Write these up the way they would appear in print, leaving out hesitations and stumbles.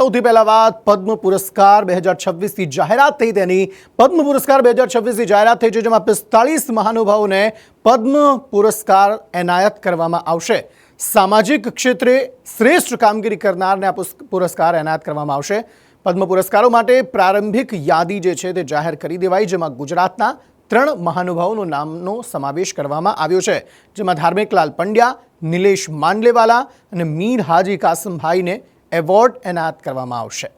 સૌથી પહેલા વાત પદ્મ પુરસ્કાર 2026ની જાહેરાત થઈ તેની પદ્મ પુરસ્કાર 2026ની જાહેરાત થઈ છે, જેમાં 45 મહાનુભાવોને પદ્મ પુરસ્કાર એનાયત કરવામાં આવશે। સામાજિક ક્ષેત્રે શ્રેષ્ઠ કામગીરી કરનારને આ પુરસ્કાર એનાયત કરવામાં આવશે। પદ્મ પુરસ્કારો માટે પ્રારંભિક યાદી જે છે તે જાહેર કરી દેવાઈ, જેમાં ગુજરાતના 3 મહાનુભાવોના નામનો સમાવેશ કરવામાં આવ્યો છે, જેમાં ધાર્મિકલાલ પંડ્યા, નિલેશ માંડલેવાલા અને મીર હાજી કાસમભાઈને એવોર્ડ એનાયત કરવામાં આવશે।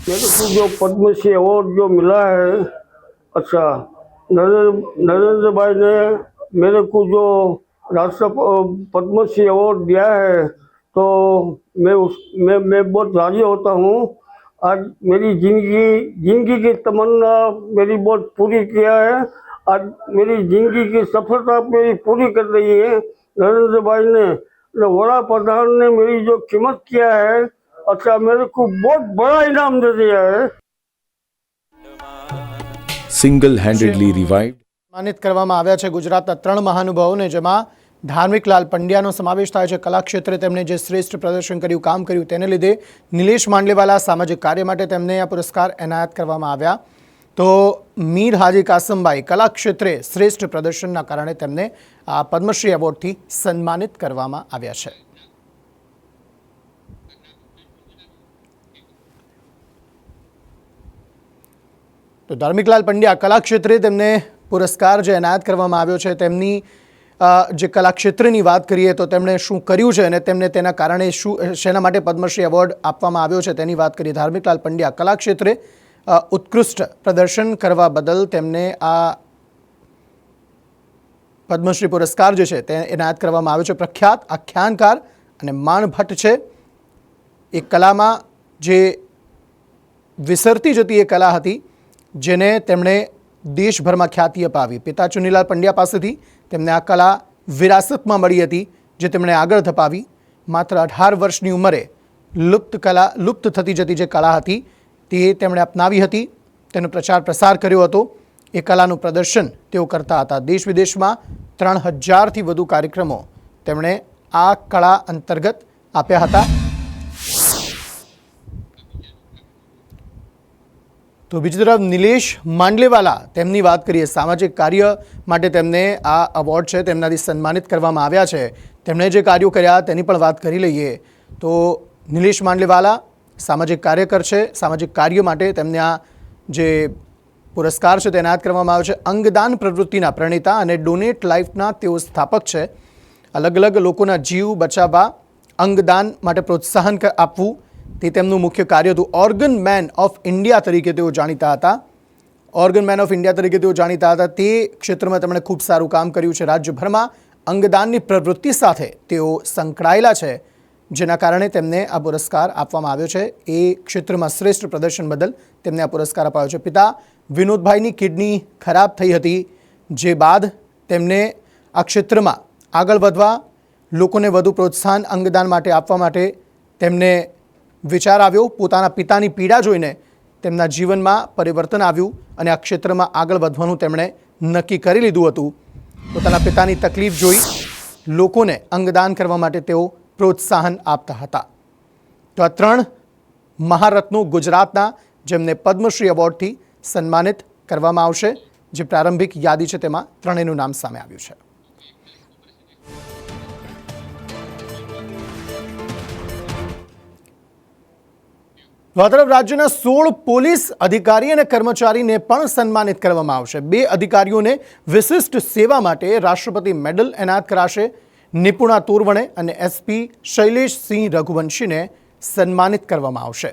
मेरे को जो पद्मश्री अवार्ड जो मिला है, अच्छा नरेंद्र भाई ने मेरे को जो राष्ट्र पद्मश्री अवार्ड दिया है, तो मैं बहुत राजी होता हूँ। आज मेरी जिंदगी की तमन्ना मेरी बहुत पूरी किया है। आज मेरी जिंदगी की सफलता मेरी पूरी कर रही है नरेंद्र भाई ने। वड़ा प्रधान ने मेरी जो कीमत किया है, अच्छा मेरे को बहुत बड़ा इनाम दे दिया है। सिंगल हैंडेडली रिवाइव्ड સન્માનિત કરવામાં આવ્યા છે ગુજરાતના 3 મહાનુભાવોને, જેમાં ધાર્મિકલાલ પંડ્યાનો સમાવેશ થાય છે। કલા ક્ષેત્રે તેમણે જે શ્રેષ્ઠ પ્રદર્શન કર્યું, કામ કર્યું, તેને લીધે નિલેશ માંડલેવાલા સામાજિક કાર્ય માટે તેમને આ પુરસ્કાર એનાયત કરવામાં આવ્યા। તો મીર હાજી કાસમભાઈ કલા ક્ષેત્રે શ્રેષ્ઠ પ્રદર્શનના કારણે તેમને આ પદ્મશ્રી એવોર્ડથી સન્માનિત કરવામાં આવ્યા છે। તો ધાર્મિકલાલ પંડ્યા કલા ક્ષેત્રે તેમને પુરસ્કાર જે એનાયત કરવામાં આવ્યો છે, તેમની જે કલા ક્ષેત્રની વાત કરીએ તો તેમણે શું કર્યું છે અને તેમને તેના કારણે શેના માટે પદ્મશ્રી એવોર્ડ આપવામાં આવ્યો છે તેની વાત કરીએ। ધાર્મિકલાલ પંડ્યા કલા ક્ષેત્રે ઉત્કૃષ્ટ પ્રદર્શન કરવા બદલ તેમને આ પદ્મશ્રી પુરસ્કાર જે છે તે એનાયત કરવામાં આવ્યો છે। પ્રખ્યાત આખ્યાનકાર અને માણભટ્ટ છે। એ કલામાં જે વિસરતી જતી એ કલા હતી, જેને તેમણે દેશભરમાં ખ્યાતિ અપાવી। પિતા ચુનીલાલ પંડ્યા પાસેથી તેમને આ કલા વિરાસતમાં મળી હતી, જે તેમણે આગળ ધપાવી। માત્ર 18 વર્ષની ઉંમરે લુપ્ત થતી જતી જે કલા હતી તે તેમણે અપનાવી હતી, તેનો પ્રચાર પ્રસાર કર્યો હતો। એ કલાનું પ્રદર્શન તેઓ કરતા હતા। દેશ વિદેશમાં 3000થી વધુ કાર્યક્રમો તેમણે આ કળા અંતર્ગત આપ્યા હતા। તો બીજી તરફ નિલેશ માંડલેવાલા, તેમની વાત કરીએ। સામાજિક કાર્ય માટે તેમને આ એવોર્ડ છે તેમનાથી સન્માનિત કરવામાં આવ્યા છે। તેમણે જે કાર્યો કર્યા તેની પણ વાત કરી લઈએ તો નિલેશ માંડલેવાલા સામાજિક કાર્યકર છે। સામાજિક કાર્ય માટે તેમને આ જે પુરસ્કાર છે તે એનાયત કરવામાં આવ્યો છે। અંગદાન પ્રવૃત્તિના પ્રણેતા અને ડોનેટ લાઈફના તેઓ સ્થાપક છે। અલગ અલગ લોકોના જીવ બચાવવા, અંગદાન માટે પ્રોત્સાહન આપવું તે તેમનું મુખ્ય કાર્ય હતું। ઓર્ગન મેન ઓફ ઇન્ડિયા તરીકે તેઓ જાણીતા હતા। ઓર્ગન મેન ઓફ ઇન્ડિયા તરીકે તેઓ જાણીતા હતા। તે ક્ષેત્રમાં તેમણે ખૂબ સારું કામ કર્યું છે। રાજ્યભરમાં અંગદાનની પ્રવૃત્તિ સાથે તેઓ સંકળાયેલા છે, જેના કારણે તેમને આ પુરસ્કાર આપવામાં આવ્યો છે। એ ક્ષેત્રમાં શ્રેષ્ઠ પ્રદર્શન બદલ તેમને આ પુરસ્કાર અપાયો છે। પિતા વિનોદભાઈની કિડની ખરાબ થઈ હતી, જે બાદ તેમને આ ક્ષેત્રમાં આગળ વધવા, લોકોને વધુ પ્રોત્સાહન અંગદાન માટે આપવા માટે તેમને વિચાર આવ્યો। પોતાના પિતાની પીડા જોઈને તેમના જીવનમાં પરિવર્તન આવ્યું અને આ ક્ષેત્રમાં આગળ વધવાનું તેમણે નક્કી કરી લીધું હતું। પોતાના પિતાની તકલીફ જોઈ લોકોને અંગદાન કરવા માટે તેઓ પ્રોત્સાહન આપતા હતા। તો આ 3 મહારત્નો ગુજરાતના, જેમને પદ્મશ્રી એવોર્ડથી સન્માનિત કરવામાં આવશે। જે પ્રારંભિક યાદી છે તેમાં 3નું નામ સામે આવ્યું છે। આ તરફ રાજ્યના 16 પોલીસ અધિકારી અને કર્મચારીને પણ સન્માનિત કરવામાં આવશે। 2 અધિકારીઓને વિશિષ્ટ સેવા માટે રાષ્ટ્રપતિ મેડલ એનાયત કરાશે। નિપુણા તોરવણે અને એસપી શૈલેષસિંહ રઘુવંશીને સન્માનિત કરવામાં આવશે।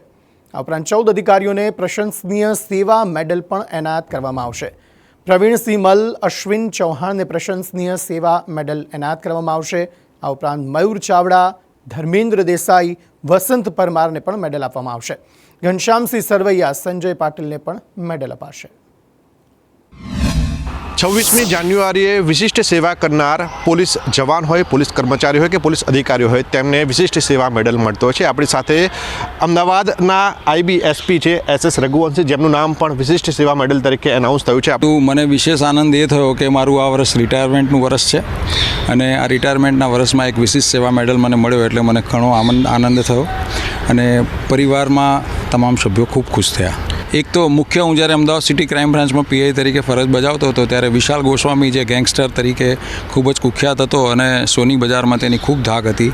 આ ઉપરાંત 14 અધિકારીઓને પ્રશંસનીય સેવા મેડલ પણ એનાયત કરવામાં આવશે। પ્રવીણસિંહ મલ, અશ્વિન ચૌહાણને પ્રશંસનીય સેવા મેડલ એનાયત કરવામાં આવશે। આ ઉપરાંત મયુર ચાવડા, ધર્મેન્દ્ર દેસાઈ, વસંત પરમારને પણ મેડલ આપવામાં આવશે। ઘનશ્યામસિંહ સરવૈયા, સંજય પાટીલને પણ મેડલ અપાશે। 26મી જાન્યુઆરીએ વિશિષ્ટ સેવા કરનાર પોલીસ જવાન હોય, પોલીસ કર્મચારી હોય કે પોલીસ અધિકારીઓ હોય તેમને વિશિષ્ટ સેવા મેડલ મળતો હોય છે. આપણી સાથે અમદાવાદના IBSP છે SS રઘુવંશી, જેમનું નામ પણ વિશિષ્ટ સેવા મેડલ તરીકે એનાઉન્સ થયું છે. મને વિશેષ આનંદ એ થયો કે મારું આ વર્ષ રિટાયરમેન્ટનું વર્ષ છે અને આ રિટાયરમેન્ટના વર્ષમાં એક વિશિષ્ટ સેવા મેડલ મને મળ્યો એટલે મને ઘણો આનંદ થયો અને પરિવારમાં તમામ સભ્યો ખૂબ ખુશ થયા. એક તો મુખ્ય હું જ્યારે અમદાવાદ સિટી ક્રાઇમ બ્રાન્ચમાં PI તરીકે ફરજ બજાવતો હતો ત્યારે વિશાલ ગોસ્વામી જે ગેંગસ્ટર તરીકે ખૂબ જ કુખ્યાત હતો અને સોની બજારમાં તેની ખૂબ ધાક હતી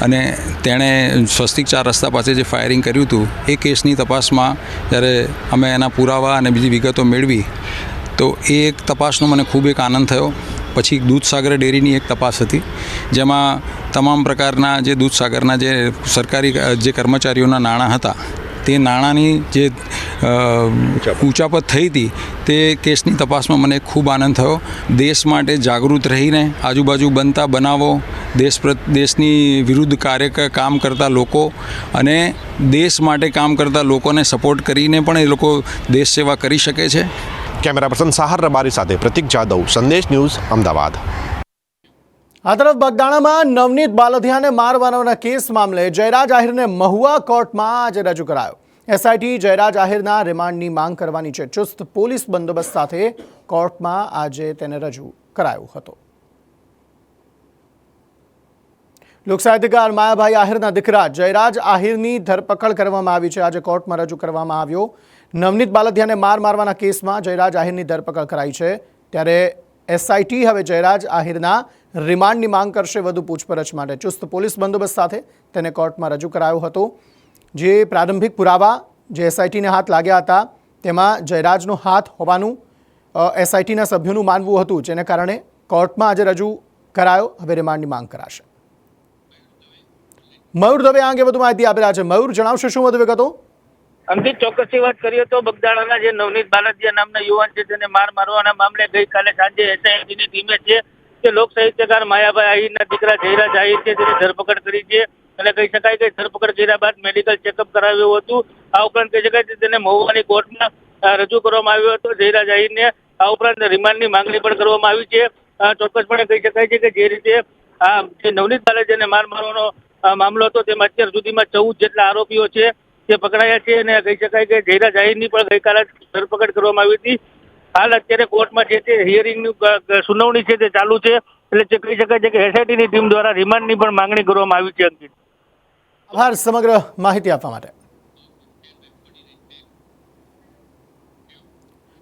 અને તેણે સ્વસ્તિક 4 રસ્તા પાસે જે ફાયરિંગ કર્યું હતું એ કેસની તપાસમાં જ્યારે અમે એના પુરાવા અને બીજી વિગતો મેળવી તો એ એક તપાસનો મને ખૂબ એક આનંદ થયો. પછી દૂધસાગર ડેરીની એક તપાસ હતી જેમાં તમામ પ્રકારના જે દૂધસાગરના જે સરકારી જે કર્મચારીઓના નાણાં હતા તે નાણાંની જે ઊંચાપત થઈ હતી તે કેસની તપાસમાં મને ખૂબ આનંદ થયો. દેશ માટે જાગૃત રહીને આજુબાજુ બનતા બનાવો, દેશની વિરુદ્ધ કામ કરતા લોકો અને દેશ માટે કામ કરતા લોકોને સપોર્ટ કરીને પણ એ લોકો દેશ સેવા કરી શકે છે. કેમેરા પર્સન સાહર રબારી સાથે પ્રતિક જાદવ, સંદેશ ન્યૂઝ, અમદાવાદ. આ તરફ બગદાણામાં નવનીત બાલધિયાને માર મારવાના કેસ મામલે જયરાજ આહિરને મહુવા કોર્ટમાં આજે રજૂ કરાયો. SIT જયરાજ આહિરના રિમાન્ડની માંગ કરવાની છે. ચુસ્ત પોલીસ બંદોબસ્ત સાથે કોર્ટમાં આજે તેને રજૂ કરાયો હતો. લોકસાહિત્યકાર માયાભાઈ આહિરના દીકરા જયરાજ આહિરની ધરપકડ કરવામાં આવી છે. આજે કોર્ટમાં રજૂ કરવામાં આવ્યો. નવનીત બાલધિયાને માર મારવાના કેસમાં જયરાજ આહિરની ધરપકડ કરાઈ છે. ત્યારે SIT હવે જયરાજ આહિરના રિમાન્ડની માંગ કરશે. વધુ પૂછપરછ માટે ચુસ્ત પોલીસ બંદોબસ્ત સાથે તેને કોર્ટમાં રજૂ કરાયો હતો. જે પ્રારંભિક પુરાવા જે SITને હાથ લાગ્યા હતા તેમાં જયરાજનો હાથ હોવાનું SITના સભ્યોનું માનવું હતું, જેને કારણે કોર્ટમાં આજે રજૂ કરાયો. હવે રિમાન્ડની માંગ કરાશે. મયુર દવે આ અંગે વધુ માહિતી આપી રહ્યા છે. મયુર, જણાવશો શું વધુ વિગતો? અંકિત, ચોક્કસની વાત કરીએ તો બગદાણાના જે નવનીત બાલધિયા નામના યુવાન છે તેને માર મારવાના મામલે ગઈકાલે સાંજે SITની ટીમે છે કે લોક સાહિત્યકાર માયાભાઈ આહિરના દીકરા જયરાજ આહિર છે તેની ધરપકડ કરી છે અને કહી શકાય કે ધરપકડ કર્યા બાદ મેડિકલ ચેકઅપ કરાવ્યું હતું. આ ઉપરાંત કહી શકાય કે તેને મહુવાની કોર્ટમાં રજૂ કરવામાં આવ્યો હતો. જયરાજ આહિરને આ ઉપરાંત રિમાન્ડની માંગણી પણ કરવામાં આવી છે. ચોક્કસપણે કહી શકાય છે કે જે રીતે આ જે નવનીત બાલધિયાને માર મારવાનો મામલો હતો તેમાં અત્યાર સુધીમાં 14 જેટલા આરોપીઓ છે તે પકડાયા છે અને કહી શકાય કે જયરાજ આહિરની પણ ગઈકાલે ધરપકડ કરવામાં આવી હતી. હાલ અત્યારે કોર્ટમાં છે તે હિયરિંગની સુનાવણી છે તે ચાલુ છે. એટલે કહી શકાય છે કે SITની ટીમ દ્વારા રિમાન્ડની પણ માંગણી કરવામાં આવી છે. અંકિત, આભાર સમગ્ર માહિતી આપવા માટે.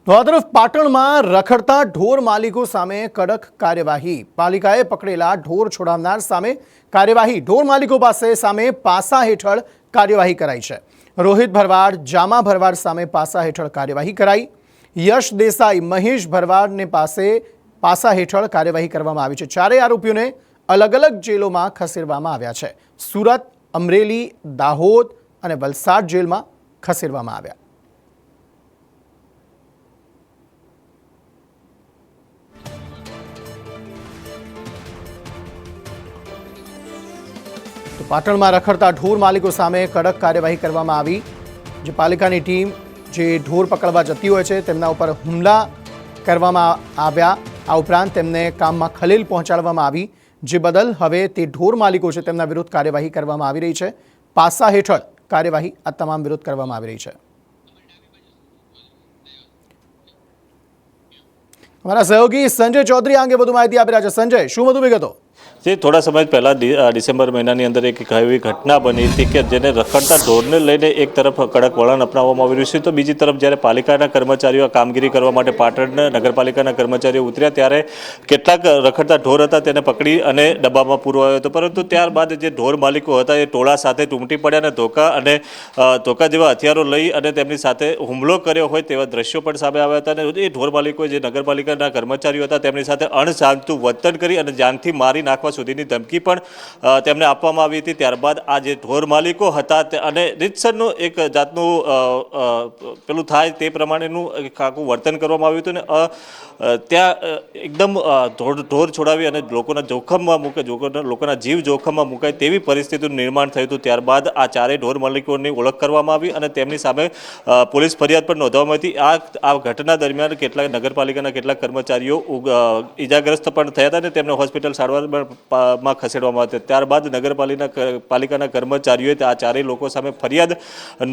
તો આ તરફ પાટણમાં રખડતા ઢોર માલિકો સામે કડક કાર્યવાહી. પાલિકાએ પકડેલા ઢોર છોડાવનાર સામે કાર્યવાહી. ઢોર માલિકો સામે પાસા હેઠળ કાર્યવાહી કરાઈ છે. રોહિત ભરવાડ, જામા ભરવાડ સામે પાસા હેઠળ કાર્યવાહી કરાઈ. યશ દેસાઈ, મહેશ ભરવાડને પાસા હેઠળ કાર્યવાહી કરવામાં આવી છે. ચારેય આરોપીઓને અલગ અલગ જેલોમાં ખસેડવામાં આવ્યા છે. સુરત, અમરેલી, દાહોદ અને વલસાડ જેલમાં ખસેડવામાં આવ્યા. તો પાટણમાં રખડતા ઢોર માલિકો સામે કડક કાર્યવાહી કરવામાં આવી. જે પાલિકાની ટીમ જે ઢોર પકડવા જતી હોય છે તેમના ઉપર હુમલા કરવામાં આવ્યા. આ ઉપરાંત તેમને કામમાં ખલેલ પહોંચાડવામાં આવી, જે બદલ હવે તે ઢોર માલિકો છે તેમના વિરુદ્ધ કાર્યવાહી કરવામાં આવી રહી છે. પાસા હેઠળ કાર્યવાહી આ તમામ વિરુદ્ધ કરવામાં આવી રહી છે. અમારા સહયોગી સંજય ચૌધરી આ અંગે વધુ માહિતી આપી રહ્યા છે. સંજય, શું વધુ વિગતો? જે થોડા સમય પહેલાં ડિસેમ્બર મહિનાની અંદર એક એવી ઘટના બની હતી કે જેને રખડતા ઢોરને લઈને એક તરફ કડક વલણ અપનાવવામાં આવી રહ્યું છે તો બીજી તરફ જ્યારે પાલિકાના કર્મચારીઓ કામગીરી કરવા માટે પાટણ નગરપાલિકાના કર્મચારીઓ ઉતર્યા ત્યારે કેટલાક રખડતા ઢોર હતા તેને પકડી અને ડબ્બામાં પૂરવાયો હતો. પરંતુ ત્યારબાદ જે ઢોર માલિકો હતા એ ટોળા સાથે ટૂમટી પડ્યા અને ધોકા જેવા હથિયારો લઈ અને તેમની સાથે હુમલો કર્યો હોય તેવા દ્રશ્યો પણ સામે આવ્યા હતા. અને એ ઢોર માલિકોએ જે નગરપાલિકાના કર્મચારીઓ હતા તેમની સાથે અણચાલતું વર્તન કરી અને જાનથી મારી નાખવા નાખવા સુધીની ધમકી પણ તેમને આપવામાં આવી હતી. ત્યારબાદ આ જે ઢોર માલિકો હતા અને રીતસરનું એક જાતનું પેલું થાય તે પ્રમાણેનું આખું વર્તન કરવામાં આવ્યું હતું અને ત્યાં એકદમ ઢોર છોડાવી અને લોકોના જોખમમાં મૂકે, લોકોના જીવ જોખમમાં મુકાય તેવી પરિસ્થિતિનું નિર્માણ થયું હતું. ત્યારબાદ આ ચારેય ઢોર માલિકોની ઓળખ કરવામાં આવી અને તેમની સામે પોલીસ ફરિયાદ પણ નોંધવામાં હતી. આ ઘટના દરમિયાન કેટલાક નગરપાલિકાના કેટલાક કર્મચારીઓ ઈજાગ્રસ્ત પણ થયા હતા અને તેમને હોસ્પિટલ સારવારમાં ખસેડવામાં આવ્યા. ત્યારબાદ નગરપાલિકાના કર્મચારીઓએ આ ચારેય લોકો સામે ફરિયાદ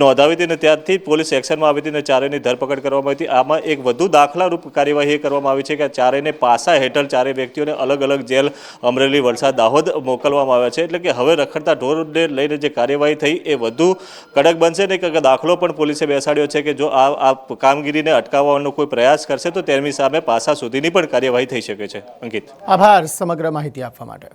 નોંધાવી હતી અને ત્યારથી પોલીસ એક્શનમાં આવી હતી અને ચારેયની ધરપકડ કરવામાં આવી હતી. આમાં એક વધુ દાખલારૂપ કાર્યવાહી કરવામાં આવી છે કે ચારેયને પાસા હેઠળ ચારેય વ્યક્તિઓને અલગ અલગ જેલ અમરેલી, વલસાડ, દાહોદ મોકલવામાં આવ્યા છે. એટલે કે હવે રખડતા ઢોરને લઈને જે કાર્યવાહી થઈ એ વધુ કડક બનશે ને કે દાખલો પણ પોલીસે બેસાડ્યો છે કે જો આ કામગીરીને અટકાવવાનો કોઈ પ્રયાસ કરશે તો તેમની સામે પાસા સુધીની પણ કાર્યવાહી થઈ શકે છે. અંકિત, આભાર સમગ્ર માહિતી આપવા માટે.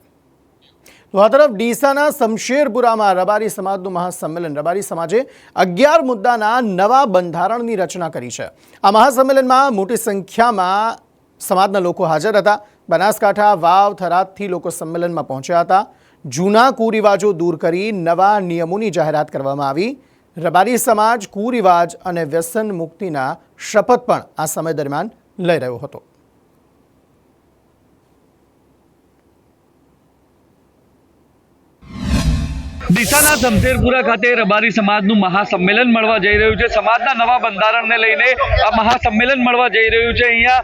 તો આ તરફ ડીસાના શમશેરપુરામાં રબારી સમાજનું મહાસંમેલન. રબારી સમાજે 11 મુદ્દાના નવા બંધારણની રચના કરી છે. આ મહાસંમેલનમાં મોટી સંખ્યામાં સમાજના લોકો હાજર હતા. બનાસકાંઠા, વાવ, થરાદથી લોકો સંમેલનમાં પહોંચ્યા હતા. જૂના કુરિવાજો દૂર કરી નવા નિયમોની જાહેરાત કરવામાં આવી. રબારી સમાજ કુરિવાજ અને વ્યસન મુક્તિના શપથ પણ આ સમય દરમિયાન લઈ રહ્યો હતો. ડીસાના શમશેરપુરા ખાતે રબારી સમાજનું મહાસંમેલન મળવા જઈ રહ્યું છે. સમાજના નવા બંધારણને લઈને આ મહાસંમેલન મળવા જઈ રહ્યું છે. અહીંયા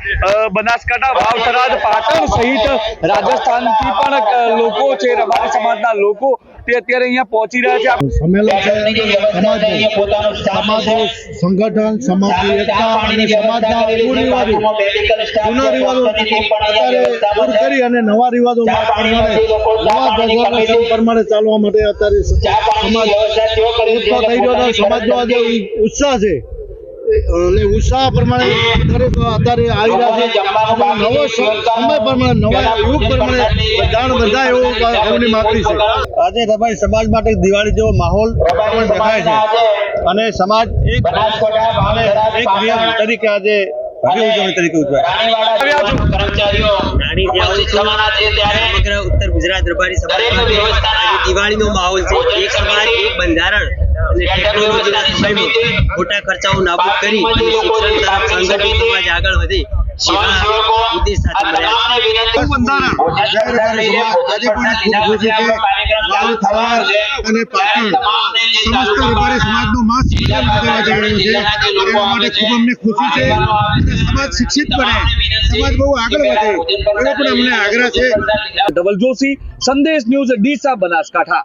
બનાસકાંઠા, વાવ, થરાદ, પાટણ સહિત રાજસ્થાનથી પણ લોકો છે, રબારી સમાજના લોકો તે અત્યારે અહીંયા પહોંચી રહ્યા છે. સંમેલન છે સમાજનું સંગઠન, સમાજની એકતા અને સમાજના કુરિવાજો, જૂના રિવાજો અત્યારે દૂર કરી અને નવા રિવાજો પ્રમાણે ચાલવા માટે અત્યારે સમાજ થઈ રહ્યો છે. સમાજનો આજે ઉત્સાહ છે અને ઉત્સાહ પ્રમાણે અત્યારે આવી રહ્યા છે. નવો સમય પ્રમાણે, નવા યુગ પ્રમાણે જાણ બંધાય એવું એમની માગણી છે. આજે રબારી સમાજ માટે દિવાળી જેવો માહોલ દેખાય છે અને સમાજ એક નિયમ તરીકે આજે ઉત્તર ગુજરાત રબારી સમાજ દિવાળીનો માહોલ છે. એક સમાજ, એક બંધારણ અને ટેકનોલોજીના સમયમાં ખોટા ખર્ચાઓ નાબૂદ કરી અને શિક્ષણ તરફ સંગઠિત સમાજ આગળ વધે શિક્ષિત બને, સમાજ બહુ આગળ વધે એવો પણ અમને આગ્રહ છે. ધવલ જોશી, સંદેશ ન્યૂઝ, ડીસા, બનાસકાંઠા.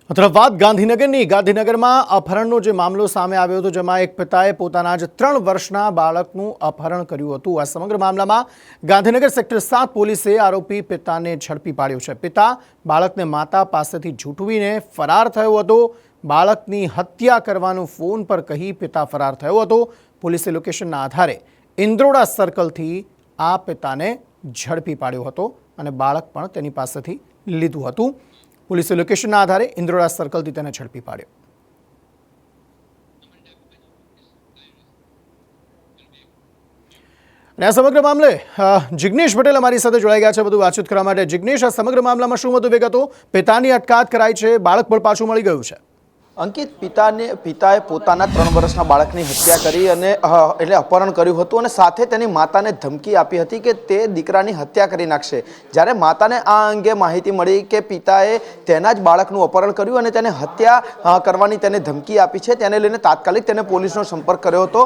તરફ વાત ગાંધીનગરની. ગાંધીનગરમાં અપહરણનો જે મામલો સામે આવ્યો હતો, જેમાં એક પિતાએ પોતાના જ 3 વર્ષના બાળકનું અપહરણ કર્યું હતું. આ સમગ્ર મામલામાં ગાંધીનગર સેક્ટર 7 પોલીસે આરોપી પિતાને ઝડપી પાડ્યો છે. પિતા બાળકને માતા પાસેથી ઝૂંટવીને ફરાર થયો હતો. બાળકની હત્યા કરવાનું ફોન પર કહી પિતા ફરાર થયો હતો. પોલીસે લોકેશનના આધારે ઇન્દ્રોડા સર્કલથી આ પિતાને ઝડપી પાડ્યો હતો અને બાળક પણ તેની પાસેથી લીધું હતું. પોલીસે લોકેશનના આધારે ઇન્દ્રોડા સર્કલથી તેને ઝડપી પાડ્યો. અને આ સમગ્ર મામલે જિગ્નેશ પટેલ અમારી સાથે જોડાઈ ગયા છે વધુ વાતચીત કરવા માટે. જિગ્નેશ, આ સમગ્ર મામલામાં શું વધુ વિગતો? પિતાની અટકાયત કરાઈ છે, બાળક પણ પાછું મળી ગયું છે. અંકિત, પિતાએ પોતાના 3 વર્ષના બાળકની હત્યા કરી અને એટલે અપહરણ કર્યું હતું અને સાથે તેની માતાને ધમકી આપી હતી કે તે દીકરાની હત્યા કરી નાખશે. જ્યારે માતાને આ અંગે માહિતી મળી કે પિતાએ તેના જ બાળકનું અપહરણ કર્યું અને તેને હત્યા કરવાની તેને ધમકી આપી છે, તેને લઈને તાત્કાલિક તેને પોલીસનો સંપર્ક કર્યો હતો.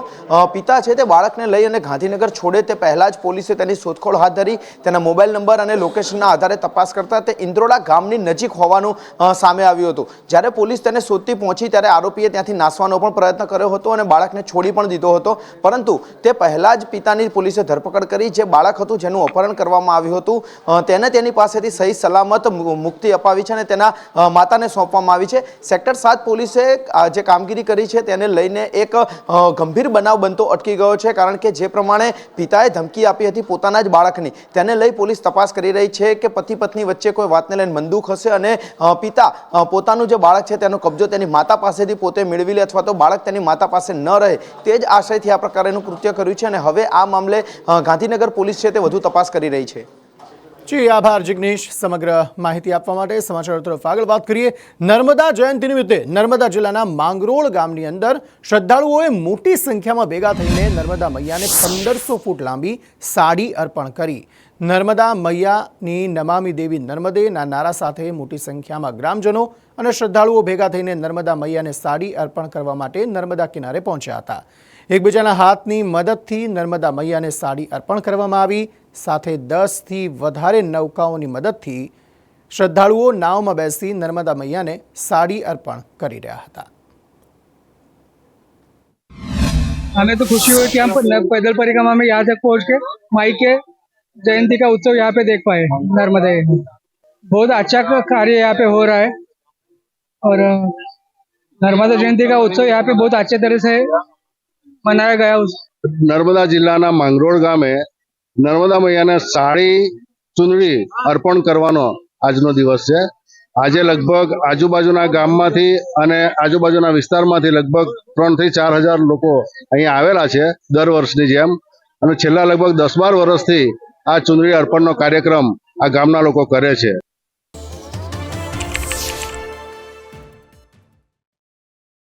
પિતા છે તે બાળકને લઈ અને ગાંધીનગર છોડે તે પહેલાં જ પોલીસે તેની શોધખોળ હાથ ધરી. તેના મોબાઈલ નંબર અને લોકેશનના આધારે તપાસ કરતા તે ઇન્દ્રોડા ગામની નજીક હોવાનું સામે આવ્યું હતું. જ્યારે પોલીસ તેને શોધતી પહોંચી ત્યારે આરોપીએ ત્યાંથી નાસવાનો પણ પ્રયત્ન કર્યો હતો અને બાળકને છોડી પણ દીધો હતો. પરંતુ તે પહેલા જ પિતાની પોલીસે ધરપકડ કરી. જે બાળક હતું જેનું અપહરણ કરવામાં આવ્યું હતું તેને તેની પાસેથી સહી સલામત મુક્તિ અપાવી છે અને તેના માતાને સોંપવામાં આવી છે. સેક્ટર 7 પોલીસે જે કામગીરી કરી છે તેને લઈને એક ગંભીર બનાવ બનતો અટકી ગયો છે. કારણ કે જે પ્રમાણે પિતાએ ધમકી આપી હતી પોતાના જ બાળકની, તેને લઈ પોલીસ તપાસ કરી રહી છે કે પતિ પત્ની વચ્ચે કોઈ વાતને લઈને બંદૂક હશે અને પિતા પોતાનું જે બાળક છે તેનો કબજો તેની માતા પાસેથી પોતે મેળવી લે અથવા તો બાળક તેની માતા પાસે ન રહે તે જ આશયથી આ પ્રકારનું કૃત્ય કર્યું છે અને હવે આ મામલે ગાંધીનગર પોલીસ છે તે વધુ તપાસ કરી રહી છે. જી આભાર જિગ્નેશ સમગ્ર માહિતી આપવા માટે. સમાચારો તરફ આગળ વાત કરીએ. નર્મદા જયંતિ નિમિત્તે નર્મદા જિલ્લાના માંગરોળ ગામની અંદર શ્રદ્ધાળુઓએ મોટી સંખ્યામાં ભેગા થઈને નર્મદા મૈયાને 1500 ફૂટ લાંબી સાડી અર્પણ કરી. નર્મદા મૈયાની નમામિ દેવી નર્મદેના નારા સાથે મોટી સંખ્યામાં ગ્રામજનો અને શ્રદ્ધાળુઓ ભેગા થઈને નર્મદા મૈયાને સાડી અર્પણ કરવા માટે નર્મદા કિનારે પહોંચ્યા હતા. એકબીજાના હાથની મદદથી નર્મદા મૈયાને સાડી અર્પણ કરવામાં આવી. સાથે 10થી વધારે નૌકાઓની મદદથી શ્રદ્ધાળુઓ નાવમાં બેસી નર્મદા મૈયાને સાડી અર્પણ કરી રહ્યા હતા. हमें तो खुशी हुई कि हम पैदल परिक्रमा में यहाँ तक पहुँच के माई के जयंती का उत्सव यहाँ पे देख पाए नर्मदे। बहुत अच्छा कार्य यहाँ पे हो रहा है और नर्मदा जयंती का उत्सव यहाँ पे बहुत अच्छे तरह से मनाया गया. નર્મદા જિલ્લાના માંગરોળ ગામે નર્મદા મૈયાને સાડી ચુંદડી અર્પણ કરવાનો આજનો દિવસ છે. આજે લગભગ આજુબાજુના ગામમાંથી અને આજુબાજુના વિસ્તારમાંથી લગભગ 3,000 થી 4,000 લોકો અહીંયા આવેલા છે દર વર્ષની જેમ. અને છેલ્લા લગભગ 10-12 વર્ષથી આ ચુંદડી અર્પણનો કાર્યક્રમ આ ગામના લોકો કરે છે.